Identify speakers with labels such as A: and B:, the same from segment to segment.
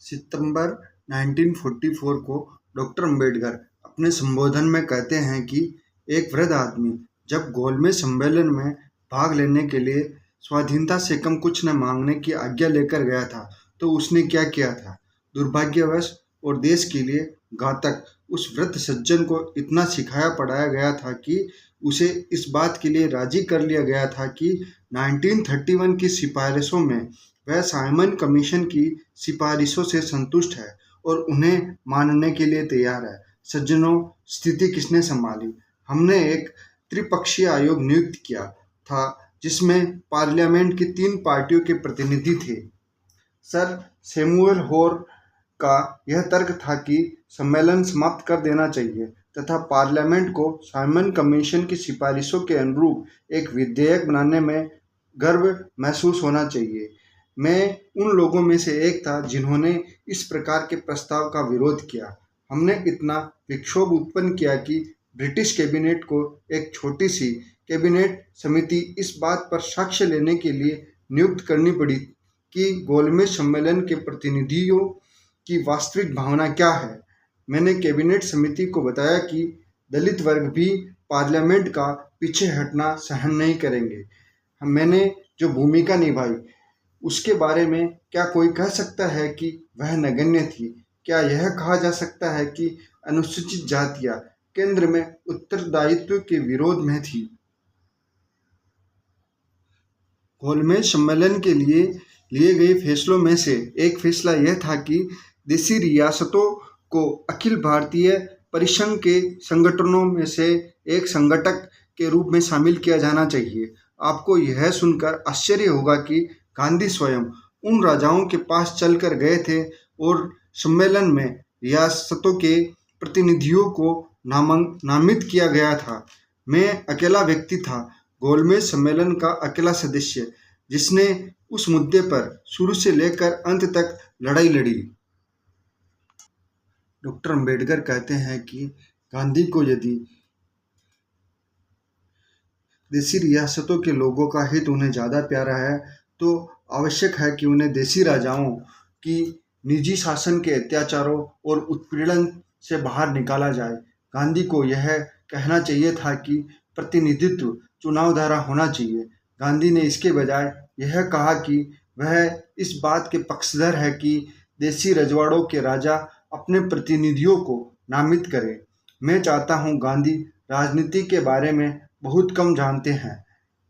A: सितंबर 1944 को डॉक्टर अंबेडकर अपने संबोधन में कहते हैं कि एक वृद्ध आदमी जब गोलमेज सम्मेलन में भाग लेने के लिए स्वाधीनता से कम कुछ न मांगने की आज्ञा लेकर गया था, तो उसने क्या किया था। दुर्भाग्यवश और देश के लिए घातक उस वृद्ध सज्जन को इतना सिखाया पढ़ाया गया था कि उसे इस बात के लिए राजी कर लिया गया था कि 1931 की सिफारिशों में वह साइमन कमीशन की सिफारिशों से संतुष्ट है और उन्हें मानने के लिए तैयार है। सज्जनों, स्थिति किसने संभाली? हमने एक त्रिपक्षीय आयोग नियुक्त किया था जिसमें पार्लियामेंट की 3 पार्टियों के प्रतिनिधि थे। सर सैमुअल होर का यह तर्क था कि सम्मेलन समाप्त कर देना चाहिए तथा पार्लियामेंट को साइमन कमीशन की सिफारिशों के अनुरूप एक विधेयक बनाने में गर्व महसूस होना चाहिए। मैं उन लोगों में से एक था जिन्होंने इस प्रकार के प्रस्ताव का विरोध किया। हमने इतना विक्षोभ उत्पन्न किया कि ब्रिटिश कैबिनेट को एक छोटी सी कैबिनेट समिति इस बात पर साक्ष्य लेने के लिए नियुक्त करनी पड़ी कि गोलमेज सम्मेलन के प्रतिनिधियों की वास्तविक भावना क्या है। मैंने कैबिनेट समिति को बताया कि दलित वर्ग भी पार्लियामेंट का पीछे हटना सहन नहीं करेंगे। मैंने जो भूमिका निभाई उसके बारे में क्या कोई कह सकता है कि वह नगण्य थी? क्या यह कहा जा सकता है कि अनुसूचित जातियां केंद्र में उत्तरदायित्व के विरोध में थी? गोलमेज सम्मेलन के लिए गए फैसलों में से एक फैसला यह था कि देशी रियासतों को अखिल भारतीय परिसंघ के संगठनों में से एक संगठक के रूप में शामिल किया जाना चाहिए। आपको यह सुनकर आश्चर्य होगा कि गांधी स्वयं उन राजाओं के पास चलकर गए थे और सम्मेलन में रियासतों के प्रतिनिधियों को नामित किया गया था। मैं अकेला व्यक्ति था, गोलमेज सम्मेलन का अकेला सदस्य, जिसने उस मुद्दे पर शुरू से लेकर अंत तक लड़ाई लड़ी। डॉक्टर अंबेडकर कहते हैं कि गांधी को यदि देशी रियासतों के लोगों का हित उन्हें ज़्यादा प्यारा है तो आवश्यक है कि उन्हें देशी राजाओं की निजी शासन के अत्याचारों और उत्पीड़न से बाहर निकाला जाए। गांधी को यह कहना चाहिए था कि प्रतिनिधित्व चुनाव द्वारा होना चाहिए। गांधी ने इसके बजाय यह कहा कि वह इस बात के पक्षधर है कि देशी रजवाड़ों के राजा अपने प्रतिनिधियों को नामित करें। मैं चाहता हूं गांधी राजनीति के बारे में बहुत कम जानते हैं।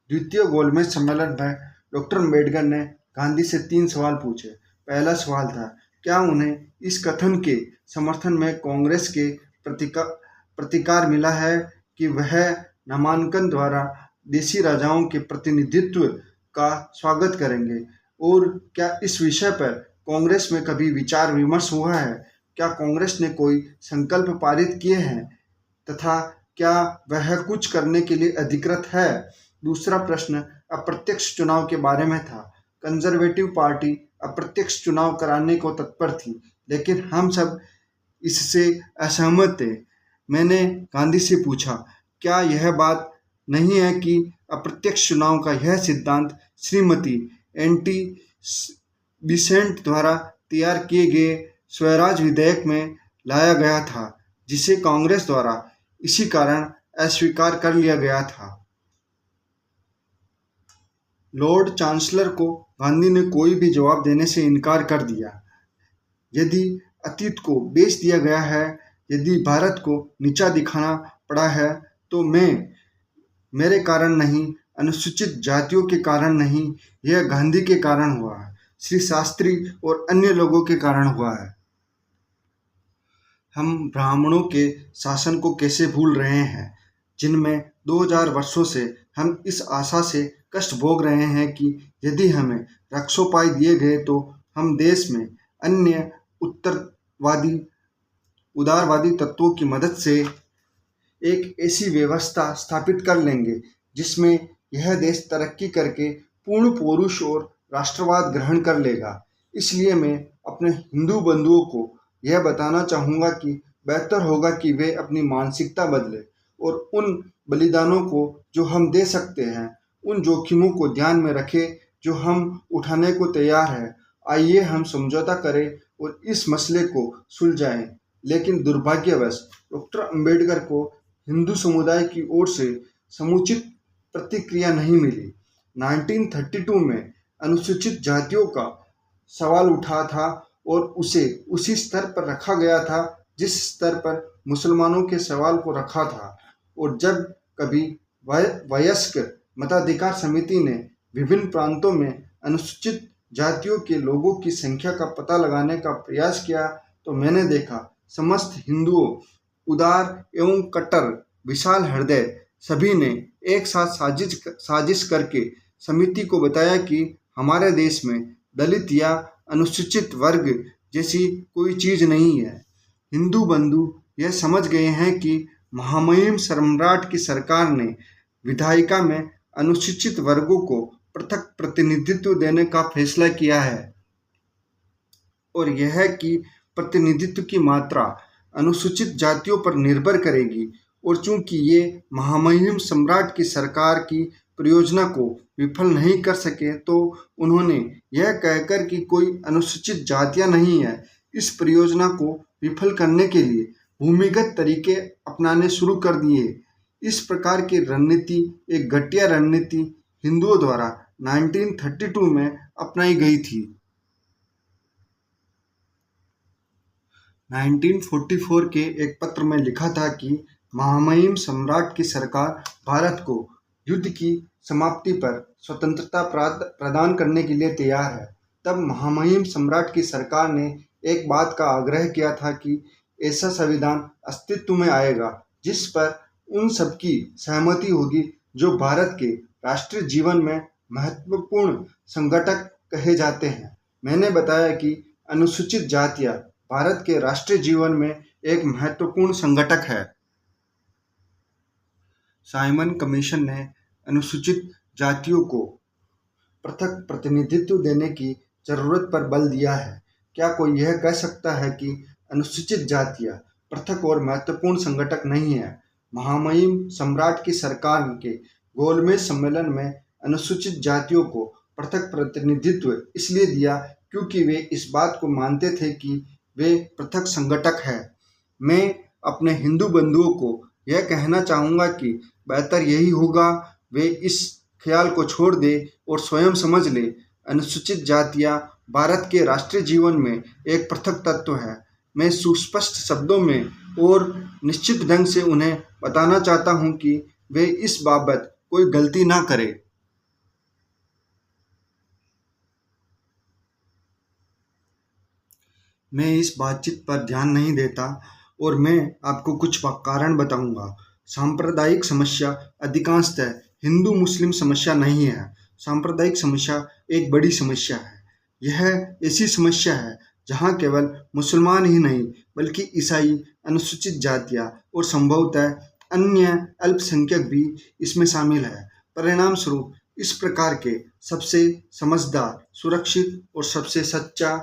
A: द्वितीय गोलमेज सम्मेलन में डॉक्टर अंबेडकर ने गांधी से 3 सवाल पूछे। पहला सवाल था, क्या उन्हें इस कथन के समर्थन में कांग्रेस के प्रतिकार मिला है कि वह नामांकन द्वारा देशी राजाओं के प्रतिनिधित्व का स्वागत करेंगे, और क्या इस विषय पर कांग्रेस में कभी विचार विमर्श हुआ है? क्या कांग्रेस ने कोई संकल्प पारित किए हैं तथा क्या वह कुछ करने के लिए अधिकृत है? दूसरा प्रश्न अप्रत्यक्ष चुनाव के बारे में था। कंजर्वेटिव पार्टी अप्रत्यक्ष चुनाव कराने को तत्पर थी, लेकिन हम सब इससे असहमत थे। मैंने गांधी से पूछा, क्या यह बात नहीं है कि अप्रत्यक्ष चुनाव का यह सिद्धांत श्रीमती एंटी बिसेंट द्वारा तैयार किए गए स्वराज विधेयक में लाया गया था, जिसे कांग्रेस द्वारा इसी कारण अस्वीकार कर लिया गया था। लॉर्ड चांसलर को गांधी ने कोई भी जवाब देने से इनकार कर दिया। यदि अतीत को बेच दिया गया है, यदि भारत को नीचा दिखाना पड़ा है, तो मेरे कारण नहीं, अनुसूचित जातियों के कारण नहीं, यह गांधी के कारण हुआ है, श्री शास्त्री और अन्य लोगों के कारण हुआ है। हम ब्राह्मणों के शासन को कैसे भूल रहे हैं, जिनमें 2000 वर्षों से हम इस आशा से कष्ट भोग रहे हैं कि यदि हमें रक्षोपाय दिए गए तो हम देश में अन्य उदारवादी तत्वों की मदद से एक ऐसी व्यवस्था स्थापित कर लेंगे जिसमें यह देश तरक्की करके पूर्ण पौरुष और राष्ट्रवाद ग्रहण कर लेगा। इसलिए मैं अपने हिंदू बंधुओं को यह बताना चाहूँगा कि बेहतर होगा कि वे अपनी मानसिकता बदलें और उन बलिदानों को जो हम दे सकते हैं, उन जोखिमों को ध्यान में रखें जो हम उठाने को तैयार हैं। आइए हम समझौता करें और इस मसले को सुलझाएं। लेकिन दुर्भाग्यवश डॉक्टर अंबेडकर को हिंदू समुदाय की ओर से समुचित प्रतिक्रिया नहीं मिली। 1932 में अनुसूचित जातियों का सवाल उठा था और उसे उसी स्तर पर रखा गया था जिस स्तर पर मुसलमानों के सवाल को रखा था। और जब कभी वयस्क मताधिकार समिति ने विभिन्न प्रांतों में अनुसूचित जातियों के लोगों की संख्या का पता लगाने का प्रयास किया तो मैंने देखा समस्त हिंदुओं, उदार एवं कट्टर, विशाल हृदय सभी ने एक साथ साजिश करके समिति को बताया कि हमारे देश में दलित या अनुसूचित वर्ग जैसी कोई चीज नहीं है। हिंदू बंधु यह समझ गए हैं कि महामहिम सम्राट की सरकार ने विधायिका में अनुसूचित वर्गों को पृथक प्रतिनिधित्व देने का फैसला किया है और यह कि प्रतिनिधित्व की मात्रा अनुसूचित जातियों पर निर्भर करेगी। और चूंकि ये महामहिम सम्राट की सरकार की परियोजना को विफल नहीं कर सके तो उन्होंने यह कहकर कि कोई अनुसूचित जातियां नहीं है, इस परियोजना को विफल करने के लिए भूमिगत तरीके अपनाने शुरू कर दिए। इस प्रकार की रणनीति एक घटिया रणनीति हिंदुओं द्वारा 1932 में अपनाई गई थी। 1944 के एक पत्र में लिखा था कि महामहिम सम्राट की सरकार भारत को युद्ध की समाप्ति पर स्वतंत्रता प्रदान करने के लिए तैयार है। तब महामहिम सम्राट की सरकार ने एक बात का आग्रह किया था कि ऐसा संविधान अस्तित्व में आएगा जिस पर उन सबकी सहमति होगी जो भारत के राष्ट्रीय जीवन में महत्वपूर्ण संगठक कहे जाते हैं। मैंने बताया कि अनुसूचित जातियां भारत के राष्ट्रीय जीवन में एक महत्वपूर्ण संगठक है। साइमन कमीशन ने अनुसूचित जातियों को पृथक प्रतिनिधित्व देने की जरूरत पर बल दिया है। क्या कोई यह कह सकता है कि अनुसूचित जातियां पृथक और महत्वपूर्ण संगठक नहीं है? महामहिम सम्राट की सरकार के गोलमेज सम्मेलन में अनुसूचित जातियों को पृथक प्रतिनिधित्व इसलिए दिया क्योंकि वे इस बात को मानते थे कि वे पृथक संगठक है। मैं अपने हिंदू बंधुओं को यह कहना चाहूँगा कि बेहतर यही होगा वे इस ख्याल को छोड़ दे और स्वयं समझ ले अनुसूचित जातियां भारत के राष्ट्रीय जीवन में एक पृथक तत्व है। मैं सुस्पष्ट शब्दों में और निश्चित ढंग से उन्हें बताना चाहता हूं कि वे इस बाबत कोई गलती ना करें। मैं इस बातचीत पर ध्यान नहीं देता और मैं आपको कुछ कारण बताऊंगा। सांप्रदायिक समस्या अधिकांशतः हिंदू मुस्लिम समस्या नहीं है। सांप्रदायिक समस्या एक बड़ी समस्या है। यह ऐसी समस्या है जहां केवल मुसलमान ही नहीं बल्कि ईसाई, अनुसूचित जातियां और संभवतः अन्य अल्पसंख्यक भी इसमें शामिल है। परिणाम स्वरूप इस प्रकार के सबसे समझदार, सुरक्षित और सबसे सच्चा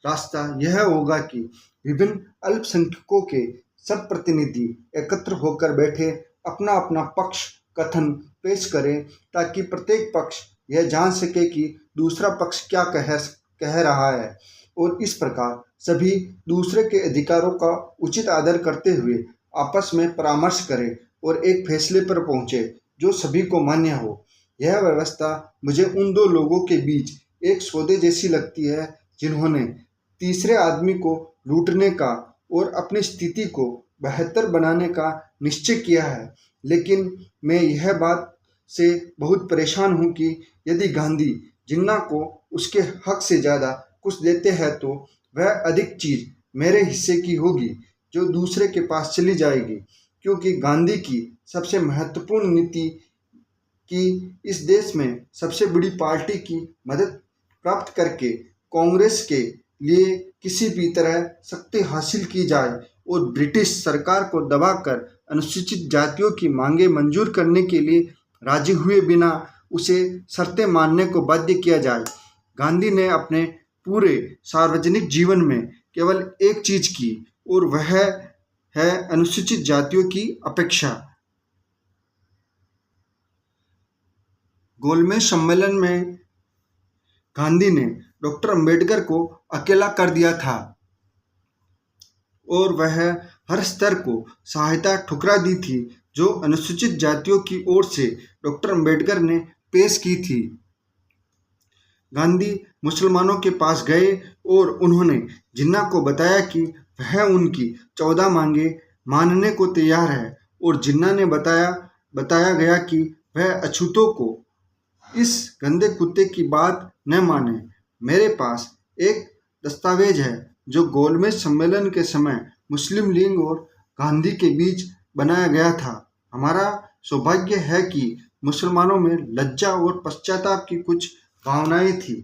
A: रास्ता यह होगा कि विभिन्न अल्पसंख्यकों के सब प्रतिनिधि एकत्र होकर बैठे अपना अपना पक्ष कथन पेश करें ताकि प्रत्येक पक्ष यह जान सके कि दूसरा पक्ष क्या कह रहा है और इस प्रकार सभी दूसरे के अधिकारों का उचित आदर करते हुए आपस में परामर्श करें और एक फैसले पर पहुंचे जो सभी को मान्य हो। यह व्यवस्था मुझे उन दो लोगों के बीच एक सौदे जैसी लगती है जिन्होंने तीसरे आदमी को लूटने का और अपनी स्थिति को बेहतर बनाने का निश्चय किया है। लेकिन मैं यह बात से बहुत परेशान हूँ कि यदि गांधी जिन्ना को उसके हक से ज़्यादा कुछ देते हैं तो वह अधिक चीज़ मेरे हिस्से की होगी जो दूसरे के पास चली जाएगी, क्योंकि गांधी की सबसे महत्वपूर्ण नीति कि इस देश में सबसे बड़ी पार्टी की मदद प्राप्त करके कांग्रेस के लिए किसी भी तरह शक्ति हासिल की जाए और ब्रिटिश सरकार को दबाकर अनुसूचित जातियों की मांगें मंजूर करने के लिए राजी हुए बिना उसे शर्तें मानने को बाध्य किया जाए। गांधी ने अपने पूरे सार्वजनिक जीवन में केवल एक चीज की और वह है अनुसूचित जातियों की अपेक्षा। गोलमेज सम्मेलन में गांधी ने डॉक्टर अंबेडकर को अकेला कर दिया था और वह हर स्तर को सहायता ठुकरा दी थी जो अनुसूचित जातियों की ओर से डॉक्टर अंबेडकर ने पेश की थी। गांधी मुसलमानों के पास गए और उन्होंने जिन्ना को बताया कि वह उनकी 14 मांगे मानने को तैयार है और जिन्ना ने बताया गया कि वह अछूतों को इस गंदे कुत्ते की बात न माने। मेरे पास एक दस्तावेज है जो गोलमेज सम्मेलन के समय मुस्लिम लीग और गांधी के बीच बनाया गया था। हमारा सौभाग्य है कि मुसलमानों में लज्जा और पश्चाताप की कुछ भावनाएं थी।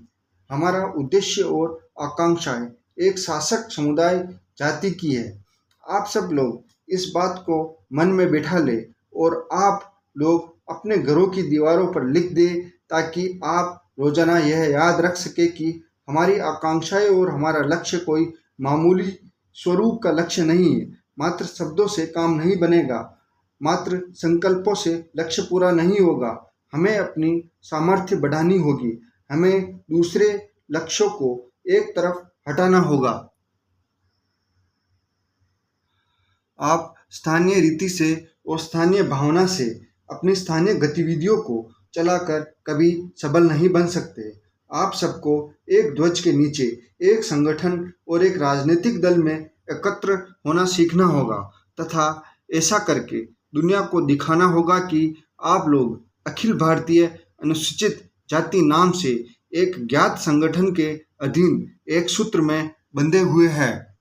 A: हमारा उद्देश्य और आकांक्षाएं एक शासक समुदाय जाति की है। आप सब लोग इस बात को मन में बिठा ले और आप लोग अपने घरों की दीवारों पर लिख दे ताकि आप रोजाना यह याद रख सके कि हमारी आकांक्षाएं और हमारा लक्ष्य कोई मामूली स्वरूप का लक्ष्य नहीं है। मात्र शब्दों से काम नहीं बनेगा, मात्र संकल्पों से लक्ष्य पूरा नहीं होगा। हमें अपनी सामर्थ्य बढ़ानी होगी, हमें दूसरे लक्ष्यों को एक तरफ हटाना होगा। आप स्थानीय रीति से और स्थानीय भावना से अपनी स्थानीय गतिविधियों को चलाकर कभी सबल नहीं बन सकते। आप सबको एक ध्वज के नीचे एक संगठन और एक राजनीतिक दल में एकत्र होना सीखना होगा तथा ऐसा करके दुनिया को दिखाना होगा कि आप लोग अखिल भारतीय अनुसूचित जाति नाम से एक ज्ञात संगठन के अधीन एक सूत्र में बंधे हुए हैं।